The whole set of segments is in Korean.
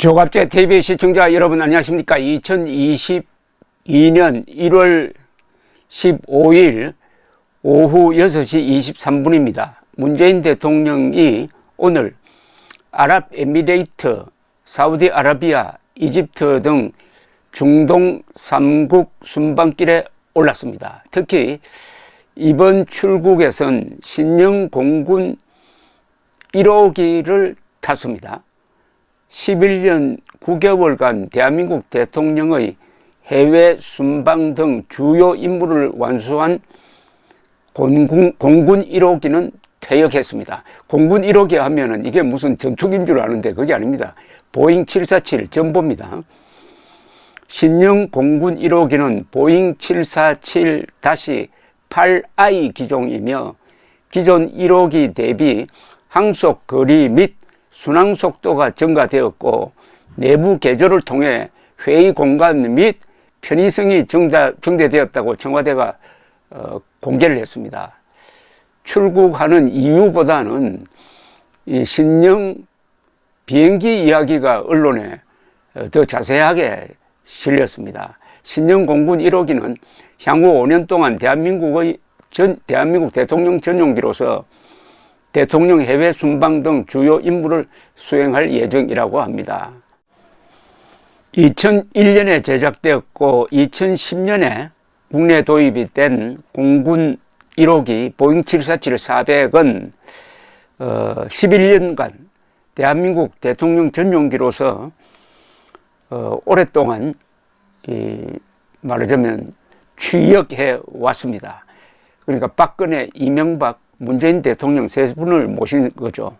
조갑제 TV 시청자 여러분 안녕하십니까. 2022년 1월 15일 오후 6시 23분입니다. 문재인 대통령이 오늘 아랍에미레이트, 사우디아라비아, 이집트 등 중동 3국 순방길에 올랐습니다. 특히 이번 출국에선 신형 공군 1호기를 탔습니다. 11년 9개월간 대한민국 대통령의 해외 순방 등 주요 임무를 완수한 공군 1호기는 퇴역했습니다. 공군 1호기 하면은 이게 무슨 전투기인 줄 아는데 그게 아닙니다. 보잉 747 전보입니다. 신형 공군 1호기는 보잉 747-8I 기종이며 기존 1호기 대비 항속 거리 및 순항 속도가 증가되었고 내부 개조를 통해 회의 공간 및 편의성이 증대되었다고 청와대가 공개를 했습니다. 출국하는 이유보다는 이 신형 비행기 이야기가 언론에 더 자세하게 실렸습니다. 신형 공군 1호기는 향후 5년 동안 대한민국 대통령 전용기로서 대통령 해외 순방 등 주요 임무를 수행할 예정이라고 합니다. 2001년에 제작되었고 2010년에 국내 도입이 된 공군 1호기 보잉 747-400은 11년간 대한민국 대통령 전용기로서 오랫동안 말하자면 취역해 왔습니다. 그러니까 박근혜, 이명박, 문재인 대통령 세 분을 모신 거죠.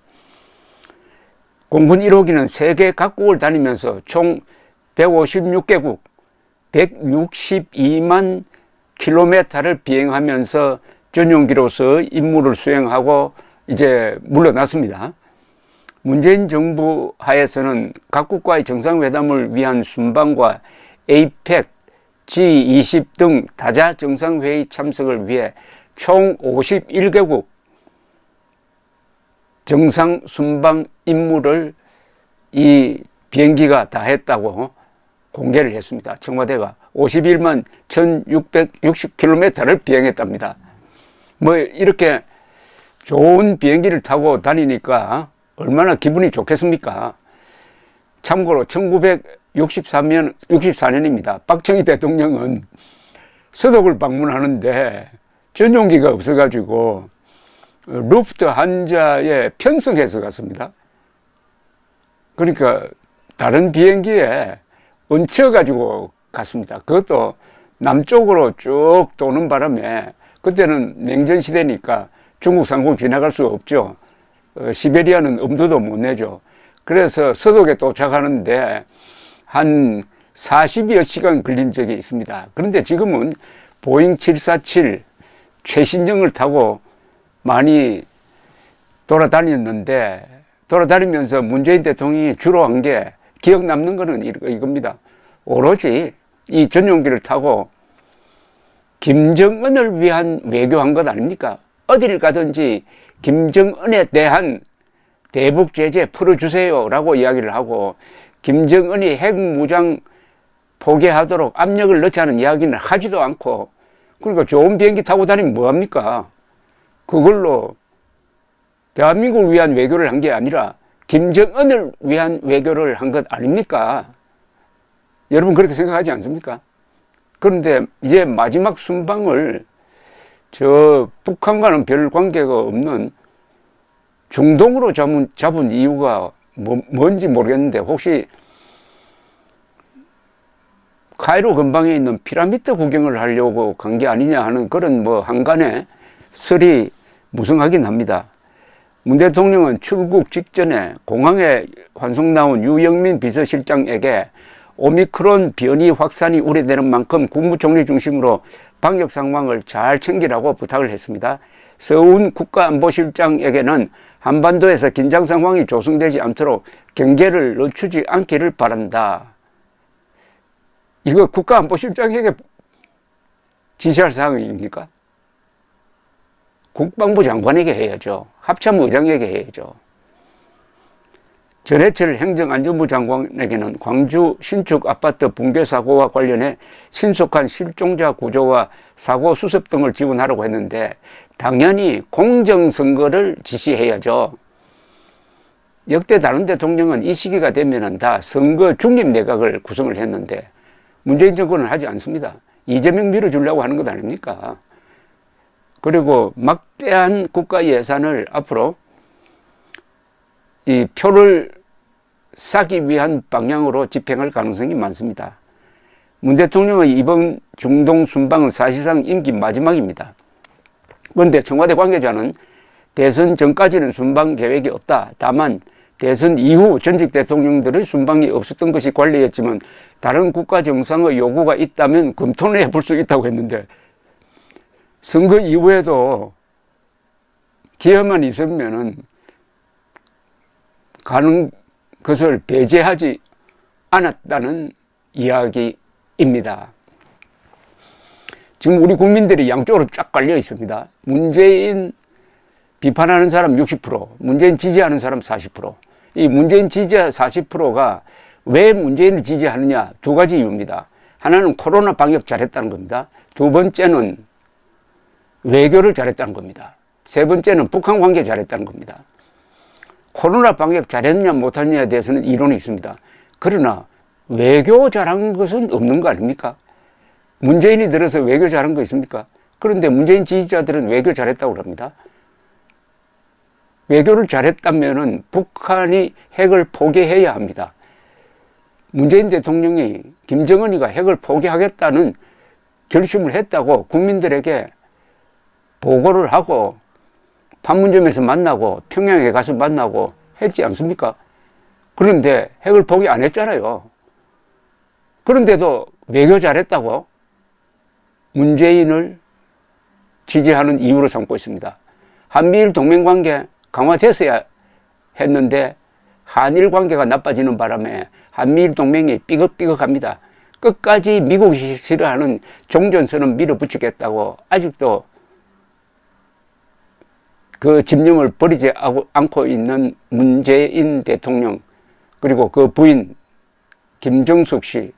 공군 1호기는 세계 각국을 다니면서 총 156개국 162만 킬로미터를 비행하면서 전용기로서 임무를 수행하고 이제 물러났습니다. 문재인 정부 하에서는 각국과의 정상회담을 위한 순방과 APEC, G20 등 다자 정상회의 참석을 위해 총 51개국 정상 순방 임무를 이 비행기가 다 했다고 공개를 했습니다. 청와대가 51만 1660km를 비행했답니다. 뭐 이렇게 좋은 비행기를 타고 다니니까 얼마나 기분이 좋겠습니까? 참고로 1964년입니다. 박정희 대통령은 서독을 방문하는데 전용기가 없어가지고 루프트한자에 편성해서 갔습니다. 그러니까 다른 비행기에 얹혀가지고 갔습니다. 그것도 남쪽으로 쭉 도는 바람에 그때는 냉전시대니까 중국 상공 지나갈 수 없죠. 시베리아는 엄두도 못 내죠. 그래서 서독에 도착하는데 한 40여 시간 걸린 적이 있습니다. 그런데 지금은 보잉 747 최신형을 타고 많이 돌아다니면서 문재인 대통령이 주로 한 게 기억 남는 거는 이겁니다. 오로지 이 전용기를 타고 김정은을 위한 외교한 것 아닙니까? 어디를 가든지 김정은에 대한 대북 제재 풀어주세요 라고 이야기를 하고 김정은이 핵무장 포기하도록 압력을 넣자는 이야기는 하지도 않고 그러니까 좋은 비행기 타고 다니면 뭐합니까? 그걸로 대한민국을 위한 외교를 한 게 아니라 김정은을 위한 외교를 한 것 아닙니까? 여러분 그렇게 생각하지 않습니까? 그런데 이제 마지막 순방을 저 북한과는 별 관계가 없는 중동으로 잡은 이유가 뭔지 모르겠는데 혹시 카이로 근방에 있는 피라미드 구경을 하려고 간 게 아니냐 하는 그런 한간의 설이 무성하긴 합니다. 문 대통령은 출국 직전에 공항에 환송 나온 유영민 비서실장에게 오미크론 변이 확산이 우려되는 만큼 국무총리 중심으로 방역 상황을 잘 챙기라고 부탁을 했습니다. 서훈 국가안보실장에게는 한반도에서 긴장 상황이 조성되지 않도록 경계를 늦추지 않기를 바란다. 이거 국가안보실장에게 지시할 사항입니까? 국방부 장관에게 해야죠. 합참의장에게 해야죠. 전해철 행정안전부 장관에게는 광주 신축 아파트 붕괴 사고와 관련해 신속한 실종자 구조와 사고 수습 등을 지원하라고 했는데 당연히 공정선거를 지시해야죠. 역대 다른 대통령은 이 시기가 되면은 다 선거 중립 내각을 구성을 했는데 문재인 정권은 하지 않습니다. 이재명 밀어주려고 하는 것 아닙니까? 그리고 막대한 국가 예산을 앞으로 이 표를 사기 위한 방향으로 집행할 가능성이 많습니다. 문 대통령의 이번 중동 순방은 사실상 임기 마지막입니다. 그런데 청와대 관계자는 대선 전까지는 순방 계획이 없다. 다만 대선 이후 전직 대통령들의 순방이 없었던 것이 관례였지만 다른 국가 정상의 요구가 있다면 검토를 해볼 수 있다고 했는데 선거 이후에도 기회만 있으면은 가는 것을 배제하지 않았다는 이야기입니다. 지금 우리 국민들이 양쪽으로 쫙 깔려 있습니다. 문재인 비판하는 사람 60%, 문재인 지지하는 사람 40%. 이 문재인 지지자 40%가 왜 문재인을 지지하느냐? 두 가지 이유입니다. 하나는 코로나 방역 잘했다는 겁니다. 두 번째는 외교를 잘했다는 겁니다. 세 번째는 북한 관계 잘했다는 겁니다. 코로나 방역 잘했냐 못했냐에 대해서는 이론이 있습니다. 그러나 외교 잘한 것은 없는 거 아닙니까? 문재인이 들어서 외교 잘한 거 있습니까? 그런데 문재인 지지자들은 외교 잘했다고 합니다. 외교를 잘했다면 북한이 핵을 포기해야 합니다. 문재인 대통령이 김정은이가 핵을 포기하겠다는 결심을 했다고 국민들에게 보고를 하고 판문점에서 만나고 평양에 가서 만나고 했지 않습니까? 그런데 핵을 포기 안 했잖아요. 그런데도 외교 잘했다고 문재인을 지지하는 이유로 삼고 있습니다. 한미일 동맹관계 강화됐어야 했는데 한일 관계가 나빠지는 바람에 한미일 동맹이 삐걱삐걱합니다. 끝까지 미국이 싫어하는 종전선언 밀어붙이겠다고 아직도 그 집념을 버리지 않고 있는 문재인 대통령 그리고 그 부인 김정숙 씨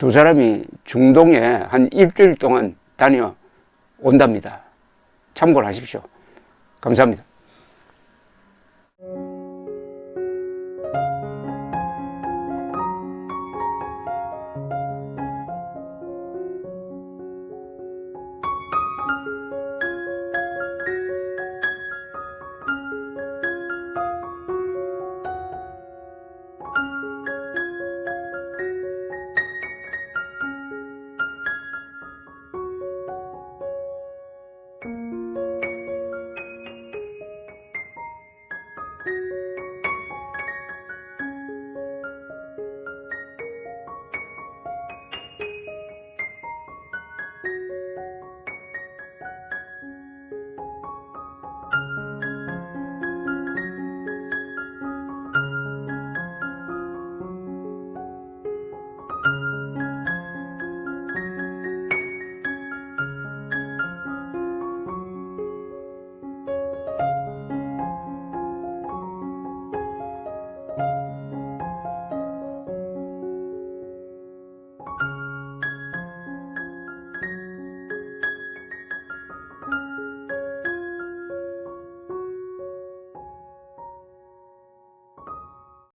두 사람이 중동에 한 일주일 동안 다녀온답니다. 참고를 하십시오. 감사합니다.